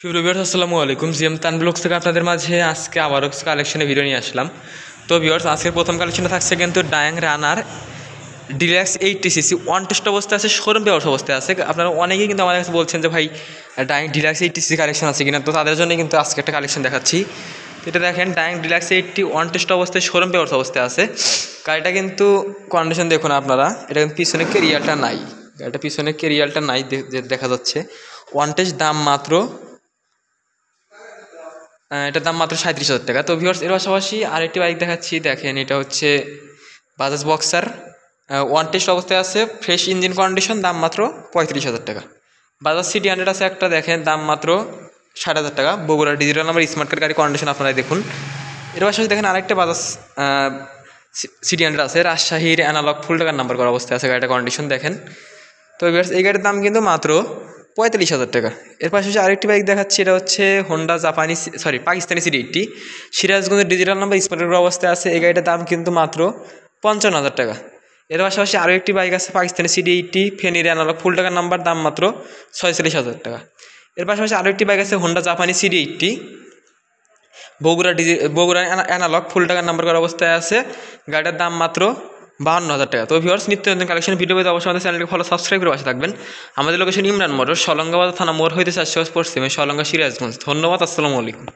Viewers আসসালামু আলাইকুম, GM তান ব্লগস থেকে আপনাদের মাঝে আজকে আবারও কিছু কালেকশনের ভিডিও নিয়ে আসলাম। তো ভিউয়ার্স, আজকের প্রথম কালেকশনটা থাকছে কিন্তু ডায়াং রানার ডিলাক্স 80cc ওয়ান টেস্ট অবস্থায় আছে, শোরুম পেপার অবস্থায় আছে। আপনারা অনেকেই কিন্তু আমাদের কাছে বলছেন যে ভাই ডায়াং ডিলাক্স 80cc কালেকশন আছে কিনা, তো তাদের জন্য কিন্তু আজকে একটা কালেকশন দেখাচ্ছি। তো এটা দেখেন, ডায়াং ডিলাক্স 80 ওয়ান টেস্ট অবস্থায় শোরুম পেপার অবস্থায় আছে। গাড়িটা কিন্তু কন্ডিশন দেখুন আপনারা, এটা কিন্তু পিছনে কেরিয়ালটা নাই, গাড়িটা পিছনে কেরিয়ালটা নাই দেখা যাচ্ছে। ওয়ান টেস্ট দাম মাত্র এটার দাম মাত্র 37,000 টাকা। তো ভিউয়ার্স, এর পাশাপাশি আরেকটি বাইক দেখাচ্ছি, দেখেন এটা হচ্ছে বাজাজ বক্সার ওয়ান টেস্ট অবস্থায় আছে, ফ্রেশ ইঞ্জিন কন্ডিশন, দাম মাত্র 35,000 টাকা। বাজাজ সিটি 100 আছে একটা, দেখেন দাম মাত্র 60,000 টাকা। Bogura digital number smart card গাড়ি, কন্ডিশন আপনারা দেখুন। এর পাশাপাশি দেখেন আরেকটা বাজাজ সিটি 100 আছে, রাজশাহীর অ্যানালগ ফুল টাকার নাম্বার করা অবস্থায় আছে, গাড়িটা কন্ডিশন দেখেন। তো ভিউয়ার্স, এই গাড়ির দাম কিন্তু মাত্র 45,000 টাকা। এর পাশাপাশি আরেকটি বাইক দেখাচ্ছি, এটা হচ্ছে হোন্ডা পাকিস্তানি সিটি 80, সিরাজগঞ্জের ডিজিটাল নাম্বার স্পটের অবস্থায় আছে। এই গাড়িটার দাম কিন্তু মাত্র 55,000 টাকা। এর পাশাপাশি আরও একটি বাইক আছে পাকিস্তানি সিটি 80, ফেনীর অ্যানালগ ফুল টাকার নাম্বার, দাম মাত্র 46,000 টাকা। এর পাশাপাশি আরও একটি বাইক আছে হোন্ডা জাপানি সিটি 80, বগুড়া অ্যানালগ ফুল টাকার নাম্বার করা অবস্থায় আছে, গাড়িটার দাম মাত্র 52,000 টাকা। তো ভিউয়ার্স, নিত্য নতুন কালেকশন ভিডিও পেতে অবশ্যই আমাদের চ্যানেলকে ফলো সাবস্ক্রাইব করে পাশে থাকবেন। আমাদের লোকেশন ইমরান মোটর, সলঙ্গাবাদ থানা মোড় হইতে 400 পশ্চিমে, সলঙ্গা সিরাজগঞ্জ। ধন্যবাদ, আসসালামু আলাইকুম।